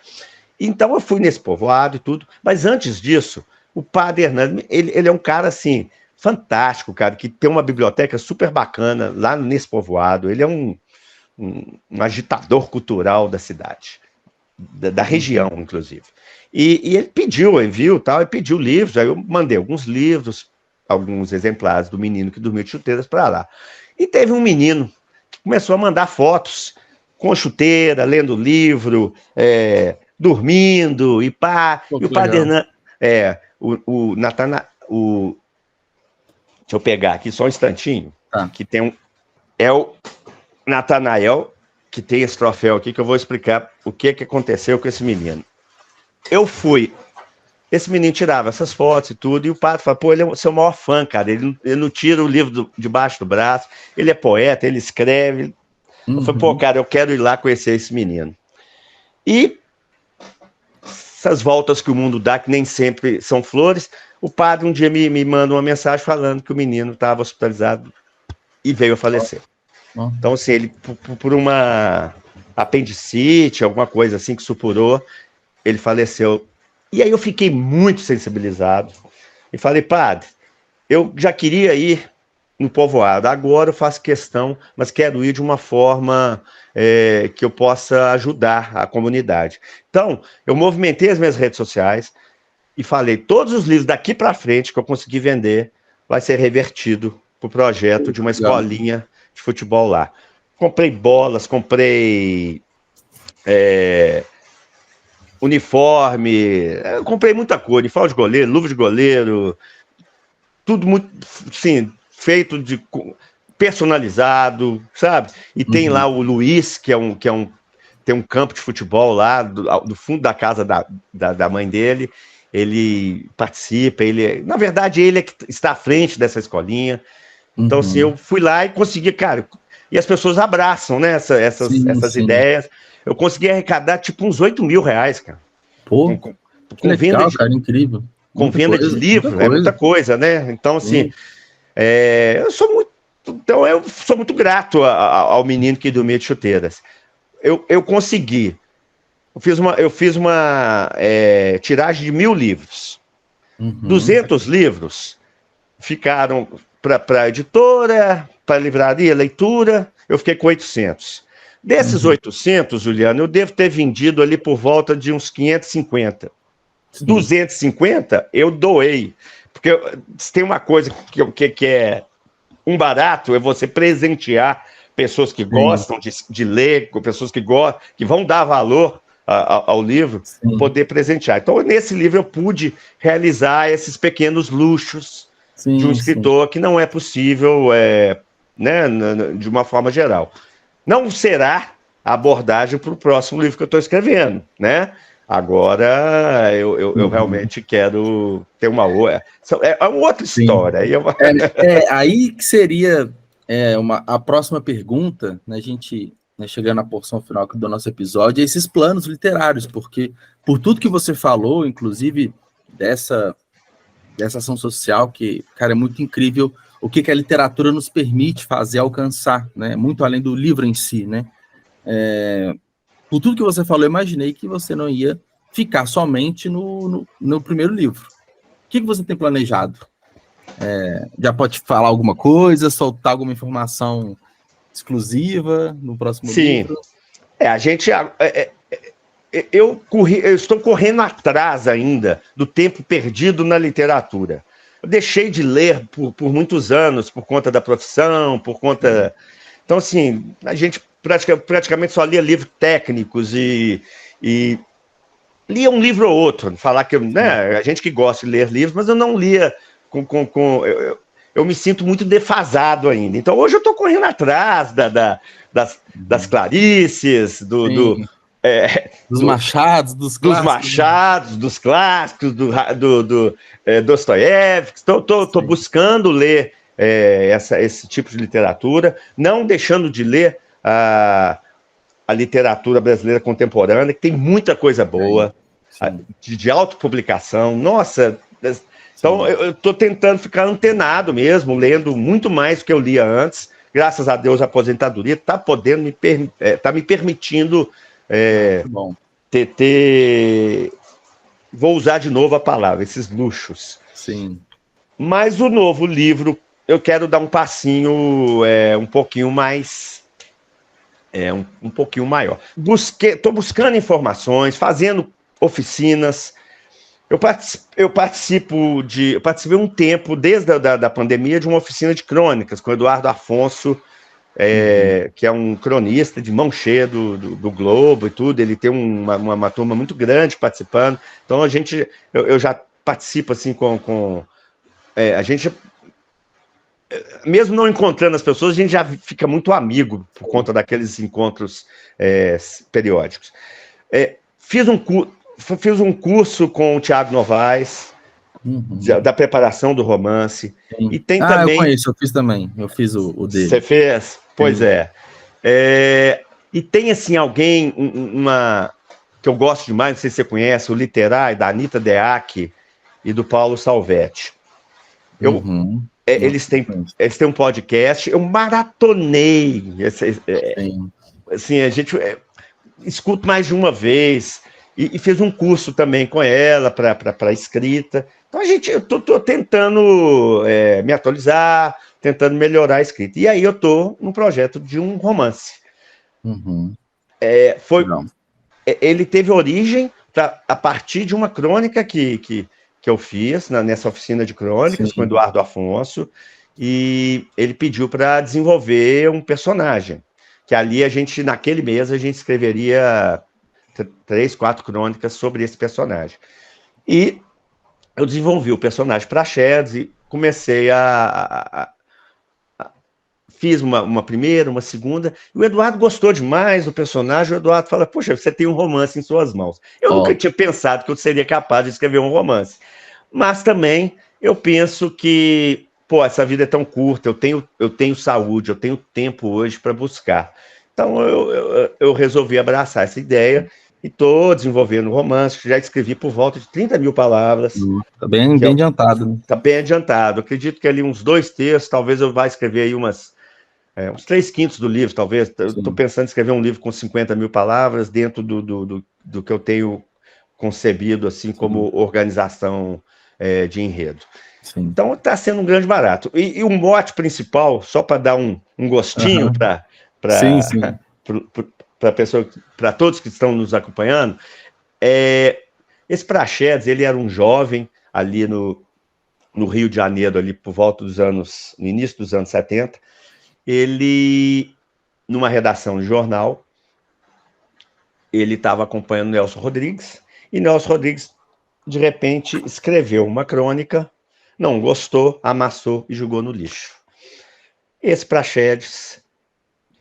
Então eu fui nesse povoado e tudo, mas antes disso, o Padre Hernando, ele é um cara assim, fantástico, cara, que tem uma biblioteca super bacana lá nesse povoado. Ele é um agitador cultural da cidade, da região, inclusive. E ele viu tal, e pediu livros, aí eu mandei alguns livros, alguns exemplares do Menino que Dormiu de Chuteiras para lá. E teve um menino que começou a mandar fotos com chuteira, lendo livro, dormindo, e pá. E o Padre Hernani, o eu pegar aqui só um instantinho, Tá. que tem é o Natanael, que tem esse troféu aqui, que eu vou explicar o que aconteceu com esse menino. Esse menino tirava essas fotos e tudo, e o padre falou, pô, ele é o seu maior fã, cara, ele não tira o livro debaixo do braço, ele é poeta, ele escreve. Eu falei, pô, cara, eu quero ir lá conhecer esse menino. E essas voltas que o mundo dá, que nem sempre são flores, o padre um dia me manda uma mensagem falando que o menino estava hospitalizado e veio a falecer. Então, assim, ele, por uma apendicite, alguma coisa assim que supurou, ele faleceu. E aí eu fiquei muito sensibilizado e falei, padre, eu já queria ir no povoado, agora eu faço questão, mas quero ir de uma forma que eu possa ajudar a comunidade. Então, eu movimentei as minhas redes sociais e falei, todos os livros daqui para frente que eu consegui vender vai ser revertido para o projeto de uma escolinha de futebol lá. Comprei bolas, comprei uniforme, eu comprei muita coisa, uniforme de goleiro, luva de goleiro, tudo muito, sim, feito de personalizado, sabe? E tem lá o Luiz, tem um campo de futebol lá do fundo da casa da mãe dele. Ele participa, na verdade, ele é que está à frente dessa escolinha. Então, assim, eu fui lá e consegui, cara, e as pessoas abraçam, né, essas ideias. Eu consegui arrecadar, tipo, uns R$8.000, cara. Pô, com legal, venda cara, incrível. Com venda de livro, é muita coisa, né? Então, assim, eu sou muito grato ao menino que dormia de chuteiras. Eu consegui. Eu fiz uma tiragem de 1.000 livros. 200 livros ficaram para a editora, para a livraria, leitura. Eu fiquei com 800. Desses 800, Juliano, eu devo ter vendido ali por volta de uns 550. 250 eu doei. Porque se tem uma coisa que é um barato, é você presentear pessoas que gostam de ler, pessoas que vão dar valor ao livro, poder presentear. Então, nesse livro eu pude realizar esses pequenos luxos de um escritor que não é possível, né, de uma forma geral. Não será a abordagem para o próximo livro que eu estou escrevendo, né? Agora, eu realmente quero ter uma outra... É uma outra história. Aí que seria a próxima pergunta, né, a gente... chegando à porção final do nosso episódio, esses planos literários, porque por tudo que você falou, inclusive dessa ação social, que, cara, é muito incrível o que a literatura nos permite fazer, alcançar, né, muito além do livro em si, né, por tudo que você falou, eu imaginei que você não ia ficar somente no primeiro livro. O que você tem planejado? Já pode falar alguma coisa, soltar alguma informação exclusiva no próximo livro? Eu estou correndo atrás ainda do tempo perdido na literatura. Eu deixei de ler por muitos anos, por conta da profissão, por conta... Então, assim, a gente praticamente só lia livros técnicos e lia um livro ou outro. Falar que, né, a gente que gosta de ler livros, mas eu não lia eu me sinto muito defasado ainda. Então, hoje eu estou correndo atrás das Clarices, dos Machados, dos clássicos, do Dostoiévski. Estou buscando ler esse tipo de literatura, não deixando de ler a literatura brasileira contemporânea, que tem muita coisa boa, de autopublicação. Nossa... Então, eu estou tentando ficar antenado mesmo, lendo muito mais do que eu lia antes. Graças a Deus, a aposentadoria está me permitindo vou usar de novo a palavra, esses luxos. Sim. Mas o novo livro, eu quero dar um passinho um pouquinho mais... um pouquinho maior. Estou buscando informações, fazendo oficinas. Eu participei um tempo, desde a pandemia, de uma oficina de crônicas com o Eduardo Afonso, que é um cronista de mão cheia do Globo e tudo. Ele tem uma turma muito grande participando. Então, eu já participo assim a gente mesmo não encontrando as pessoas, a gente já fica muito amigo por conta daqueles encontros periódicos. Fiz um curso com o Tiago Novaes, da preparação do romance. Sim. E tem também... eu conheço, eu fiz também. Eu fiz o dele. Você fez? Pois é. E tem, assim, alguém, que eu gosto demais, não sei se você conhece, o Literário, da Anitta Deac e do Paulo Salvetti. Eles têm um podcast, eu maratonei. Assim, a gente escuta mais de uma vez. E fez um curso também com ela para escrita. Então, eu tô tentando me atualizar, tentando melhorar a escrita. E aí eu tô num projeto de um romance. Ele teve origem a partir de uma crônica que eu fiz nessa oficina de crônicas com o Eduardo Afonso, e ele pediu para desenvolver um personagem, que ali naquele mês, a gente escreveria 3, 4 crônicas sobre esse personagem. E eu desenvolvi o personagem Praxedes e comecei fiz uma primeira, uma segunda, e o Eduardo gostou demais do personagem. O Eduardo fala: poxa, você tem um romance em suas mãos. Eu nunca tinha pensado que eu seria capaz de escrever um romance. Mas também eu penso que, essa vida é tão curta, eu tenho saúde, eu tenho tempo hoje para buscar. Então eu resolvi abraçar essa ideia e estou desenvolvendo um romance, que já escrevi por volta de 30 mil palavras. Está bem adiantado. Né? Está bem adiantado. Acredito que ali uns 2 terços, talvez eu vá escrever aí uns 3/5 do livro, talvez. Estou pensando em escrever um livro com 50 mil palavras dentro do que eu tenho concebido assim como organização de enredo. Então está sendo um grande barato. E o mote principal, só para dar um gostinho para todos que estão nos acompanhando, esse Praxedes, ele era um jovem ali no Rio de Janeiro, ali por volta no início dos anos 70, ele, numa redação de jornal, ele estava acompanhando Nelson Rodrigues, e Nelson Rodrigues, de repente, escreveu uma crônica, não gostou, amassou e jogou no lixo. Esse Praxedes,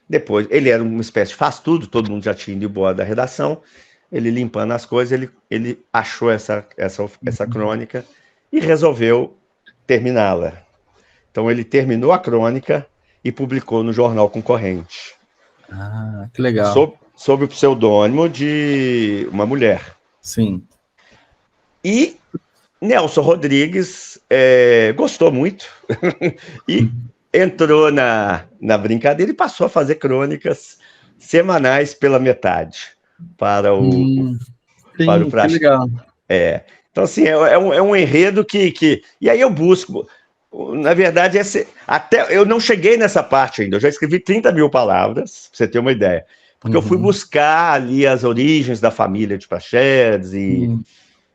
depois, ele era uma espécie de faz-tudo, todo mundo já tinha ido embora da redação, ele limpando as coisas, ele achou essa crônica e resolveu terminá-la. Então ele terminou a crônica e publicou no jornal concorrente. Ah, que legal. Sob o pseudônimo de uma mulher. Sim. E Nelson Rodrigues gostou muito e entrou na brincadeira e passou a fazer crônicas semanais pela metade para o Praxedes. Que legal. Então, assim, é um enredo que... E aí eu busco... Na verdade, até eu não cheguei nessa parte ainda. Eu já escrevi 30 mil palavras, pra você ter uma ideia. Porque eu fui buscar ali as origens da família de Praxedes.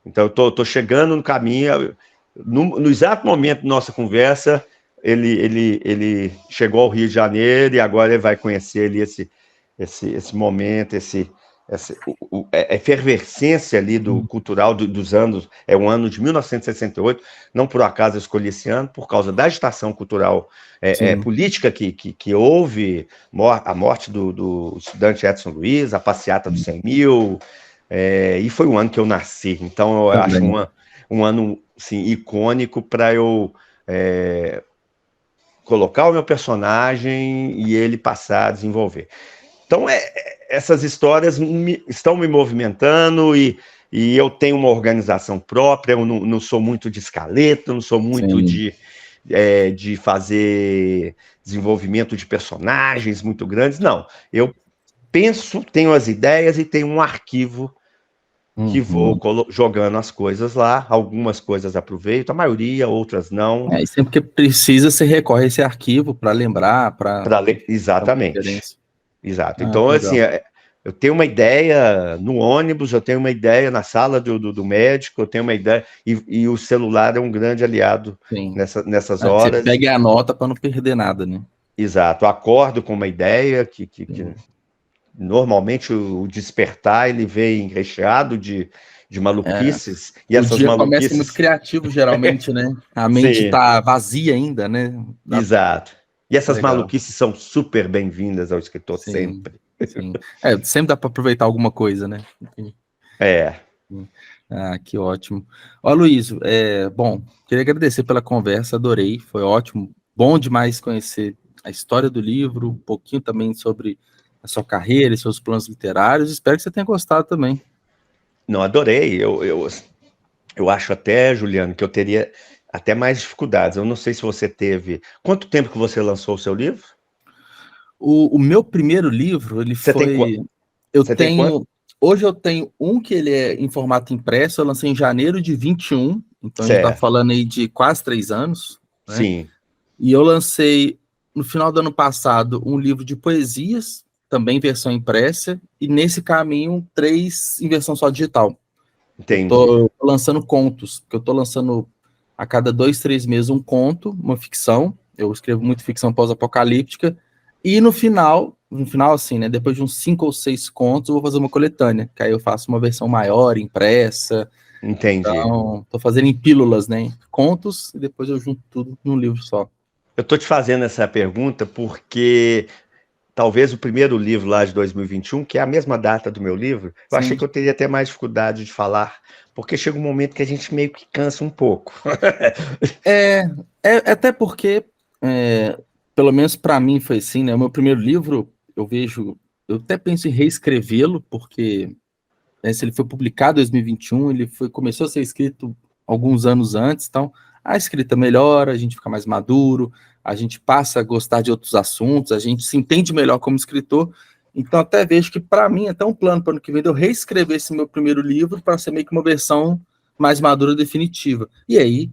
Então, eu tô chegando no caminho. No exato momento da nossa conversa, ele chegou ao Rio de Janeiro e agora ele vai conhecer ali esse momento, a efervescência ali do cultural dos anos, um ano de 1968, não por acaso eu escolhi esse ano, por causa da agitação cultural política que houve, a morte do estudante Edson Luiz, a passeata dos 100 mil, e foi um ano que eu nasci, então eu acho um ano assim, icônico para eu colocar o meu personagem e ele passar a desenvolver. Então, essas histórias estão me movimentando e eu tenho uma organização própria, eu não sou muito de escaleta, não sou muito de fazer desenvolvimento de personagens muito grandes, não. Eu penso, tenho as ideias e tenho um arquivo que vou jogando as coisas lá, algumas coisas aproveito, a maioria, outras não. E sempre que precisa, você recorre a esse arquivo para lembrar, Exatamente. Exato. Então, assim, eu tenho uma ideia no ônibus, eu tenho uma ideia na sala do médico, eu tenho uma ideia, e o celular é um grande aliado nessas horas. Você pega a nota para não perder nada, né? Exato. Eu acordo com uma ideia que normalmente o despertar ele vem recheado de de maluquices, e O essas dia começa maluquices... muito criativo, geralmente, né? A mente Sim, tá vazia ainda, né? exato. E essas Legal. maluquices são super bem-vindas ao escritor Sim, sempre. sim. Sempre dá para aproveitar alguma coisa, né? Enfim. É. Ah, que ótimo. Ó, Luiz, bom, queria agradecer pela conversa, adorei, foi ótimo. Bom demais conhecer a história do livro, um pouquinho também sobre a sua carreira e seus planos literários. Espero que você tenha gostado também. Não, adorei. Eu acho até, Juliano, que eu teria até mais dificuldades. Eu não sei se você teve... Quanto tempo que você lançou o seu livro? O meu primeiro livro, ele Você tem, foi... Eu você tem quanto? tenho... Hoje eu tenho um que ele é em formato impresso, eu lancei em janeiro de 21, então a gente está Certo. falando aí de quase 3 anos, né? Sim. E eu lancei, no final do ano passado, um livro de poesias, também em versão impressa, e nesse caminho, 3 em versão só digital. Eu Entendi. tô lançando contos, porque eu tô lançando a cada 2, 3 meses um conto, uma ficção. Eu escrevo muito ficção pós-apocalíptica. E no final assim, né, depois de uns 5 ou 6 contos, eu vou fazer uma coletânea, que aí eu faço uma versão maior, impressa. Entendi. Então, tô fazendo em pílulas, né, contos, e depois eu junto tudo num livro só. Eu estou te fazendo essa pergunta porque talvez o primeiro livro lá de 2021, que é a mesma data do meu livro, eu achei Sim. que eu teria até mais dificuldade de falar, porque chega um momento que a gente meio que cansa um pouco. Até porque, pelo menos para mim foi assim, né? O meu primeiro livro, eu até penso em reescrevê-lo, porque se ele foi publicado em 2021, começou a ser escrito alguns anos antes, então a escrita melhora, a gente fica mais maduro, a gente passa a gostar de outros assuntos, a gente se entende melhor como escritor. Então, até vejo que, para mim, até um plano para o ano que vem, eu reescrever esse meu primeiro livro para ser meio que uma versão mais madura definitiva. E aí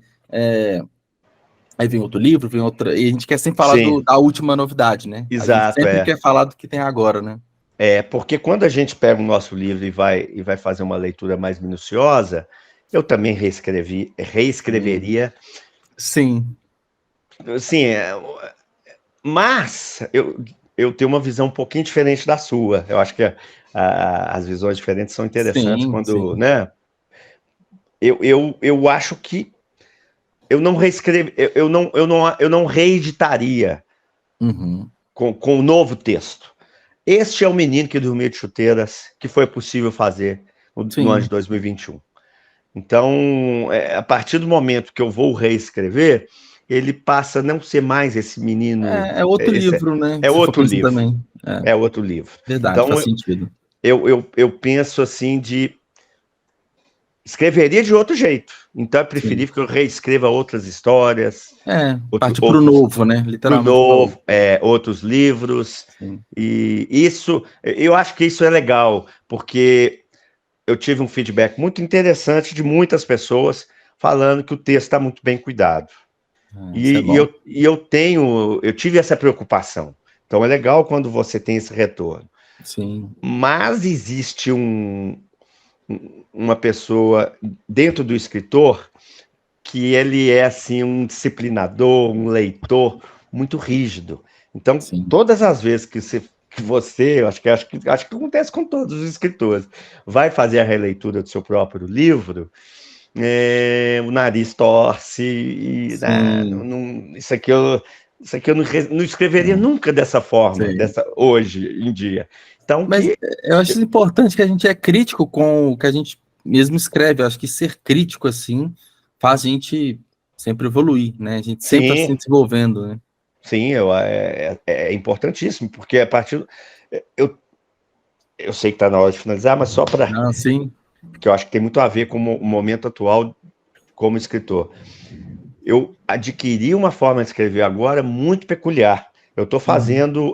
vem outro livro, vem outra. E a gente quer sempre falar Sim, da última novidade, né? A gente exato, sempre quer falar do que tem agora, né? Porque quando a gente pega o nosso livro e vai fazer uma leitura mais minuciosa, eu também reescreveria. Sim. Assim, mas eu tenho uma visão um pouquinho diferente da sua. Eu acho que as visões diferentes são interessantes Sim, quando, sim. né? Eu acho que eu não reescrevo, eu não reeditaria Uhum. com um novo texto. Este é o menino que dormiu de chuteiras, que foi possível fazer no ano de Sim. 2021. Então, a partir do momento que eu vou reescrever, ele passa a não ser mais esse menino. É outro livro, né? É Se for outro pensar livro. também. É outro livro. Verdade, Então, faz sentido. eu penso assim de... Escreveria de outro jeito. Então, é Sim. preferível que eu reescreva outras histórias, Partir para o outros novo, né? pro Literalmente para o novo. novo, outros livros. Sim. E isso, eu acho que isso é legal, porque eu tive um feedback muito interessante de muitas pessoas falando que o texto está muito bem cuidado. Isso é E, bom. eu tive essa preocupação. Então é legal quando você tem esse retorno. Sim. Mas existe uma pessoa dentro do escritor que ele é assim um disciplinador, um leitor muito rígido. Então, Sim. todas as vezes que você, acho que acontece com todos os escritores, vai fazer a releitura do seu próprio livro, o nariz torce e Sim. isso aqui eu não escreveria nunca dessa forma, Sim. hoje em dia. Então Mas que eu acho importante que a gente é crítico com o que a gente mesmo escreve. Eu acho que ser crítico, assim, faz a gente sempre evoluir, né? A gente sempre está se sim, desenvolvendo, né? sim, é importantíssimo, porque a partir eu, eu sei que está na hora de finalizar, mas só para Não, sim. porque eu acho que tem muito a ver com o momento atual como escritor. Eu adquiri uma forma de escrever agora muito peculiar. Eu estou Uhum. fazendo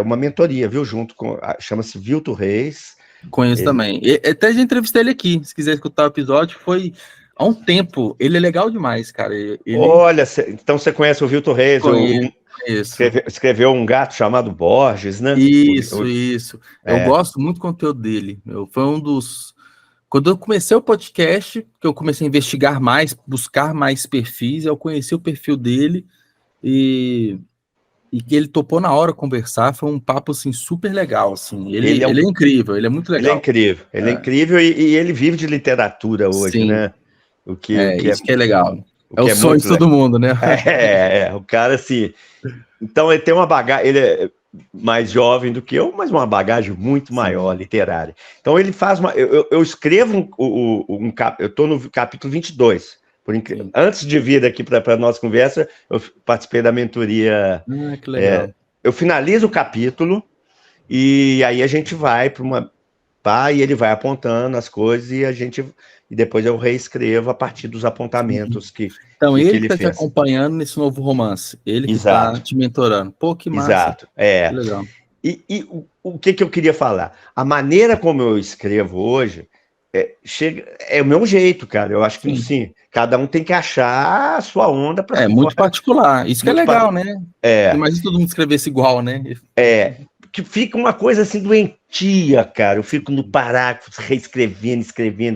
uma mentoria, viu? Junto com. Chama-se Vilto Reis. Conheço Ele, também. Até já entrevistei ele aqui. Se quiser escutar o episódio, foi há um tempo. Ele é legal demais, cara. Ele olha, então você conhece o Vilto Reis, conheço. escreveu um gato chamado Borges, né? Isso. Eu É, gosto muito do conteúdo dele. Foi um dos. Quando eu comecei o podcast, que eu comecei a investigar mais, buscar mais perfis, eu conheci o perfil dele e e que ele topou na hora conversar, foi um papo, assim, super legal, assim, ele é incrível, ele é muito legal. Ele é incrível e ele vive de literatura hoje, Sim. né? Isso que é legal. É o sonho de todo mundo, né? O cara, assim... Então, ele tem uma bagagem... Ele é mais jovem do que eu, mas uma bagagem muito maior, literária. Então, ele faz uma... Eu escrevo eu estou no capítulo 22. Antes de vir aqui para a nossa conversa, eu participei da mentoria. Que legal. Eu finalizo o capítulo e aí a gente vai para uma... e ele vai apontando as coisas e depois eu reescrevo a partir dos apontamentos que ele está te fez. acompanhando nesse novo romance. Ele que está te mentorando. Pô, que massa. Exato. Que legal. E o que eu queria falar? A maneira como eu escrevo hoje é o meu jeito, cara. Eu acho que sim, cada um tem que achar a sua onda. Muito particular. Isso que é legal, né? Imagina todo mundo escrevesse igual, né? Que fica uma coisa assim doentia, cara. Eu fico no parágrafo reescrevendo,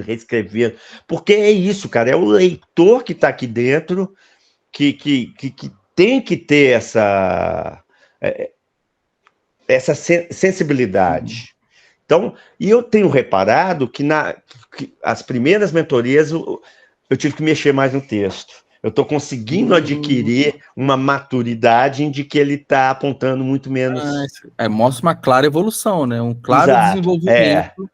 reescrevendo. Porque é isso, cara. É o leitor que está aqui dentro que tem que ter essa sensibilidade. Então, e eu tenho reparado que as primeiras mentorias eu tive que mexer mais no texto. Eu estou conseguindo adquirir uma maturidade de que ele está apontando muito menos. Mostra uma clara evolução, né? Um claro desenvolvimento.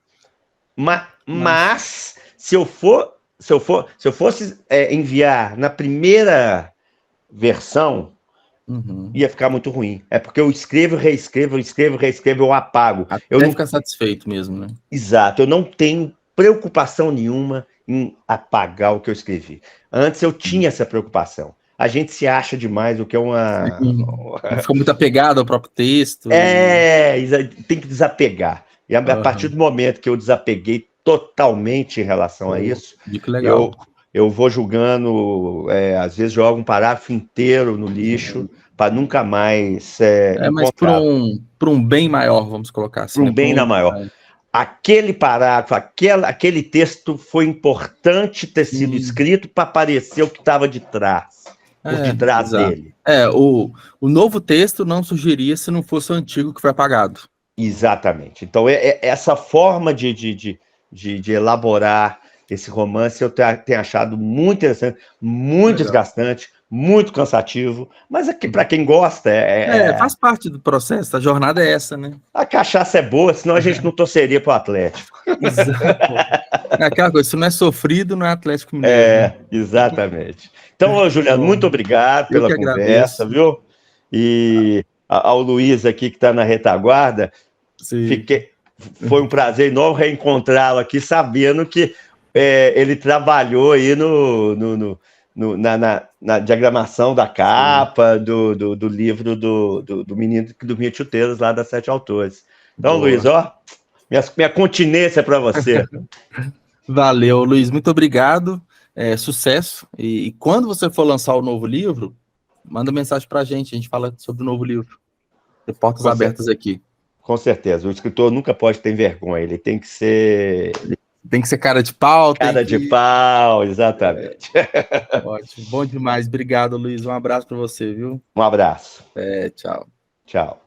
Mas se eu fosse enviar na primeira versão, ia ficar muito ruim. É porque eu escrevo, reescrevo, eu apago. Eu não ficar satisfeito mesmo, né? Exato. Eu não tenho preocupação nenhuma em apagar o que eu escrevi. Antes eu tinha essa preocupação. A gente se acha demais, o que é uma... Ficou muito apegado ao próprio texto. Tem que desapegar. E a partir do momento que eu desapeguei totalmente em relação a isso, que legal. Eu vou julgando, às vezes jogo um parágrafo inteiro no lixo, para nunca mais mas por um bem maior, vamos colocar assim. Por um bem maior. Aquele parágrafo, aquele texto foi importante ter sido escrito para aparecer o que estava de trás, por detrás dele. O novo texto não surgiria se não fosse o antigo que foi apagado. Exatamente. Então, essa forma de elaborar esse romance eu tenho achado muito interessante, muito desgastante, muito cansativo, mas para quem gosta... faz parte do processo, a jornada é essa, né? A cachaça é boa, senão a gente não torceria pro Atlético. Exato. Aquela coisa, se não é sofrido, não é Atlético Mineiro. Exatamente. Então, Juliano, muito obrigado pela conversa, viu? E ao Luiz aqui, que está na retaguarda, foi um prazer enorme reencontrá-lo aqui, sabendo que ele trabalhou aí na diagramação da capa do livro do menino que dormia chuteiros lá das 7 autores. Então, Luiz, minha continência para você. Valeu, Luiz, muito obrigado, sucesso, e quando você for lançar o novo livro, manda mensagem para a gente fala sobre o novo livro, tem portas abertas aqui. Com certeza, o escritor nunca pode ter vergonha, ele tem que ser... Tem que ser cara de pau. Cara de pau, exatamente. Ótimo, bom demais. Obrigado, Luiz. Um abraço para você, viu? Um abraço. Tchau. Tchau.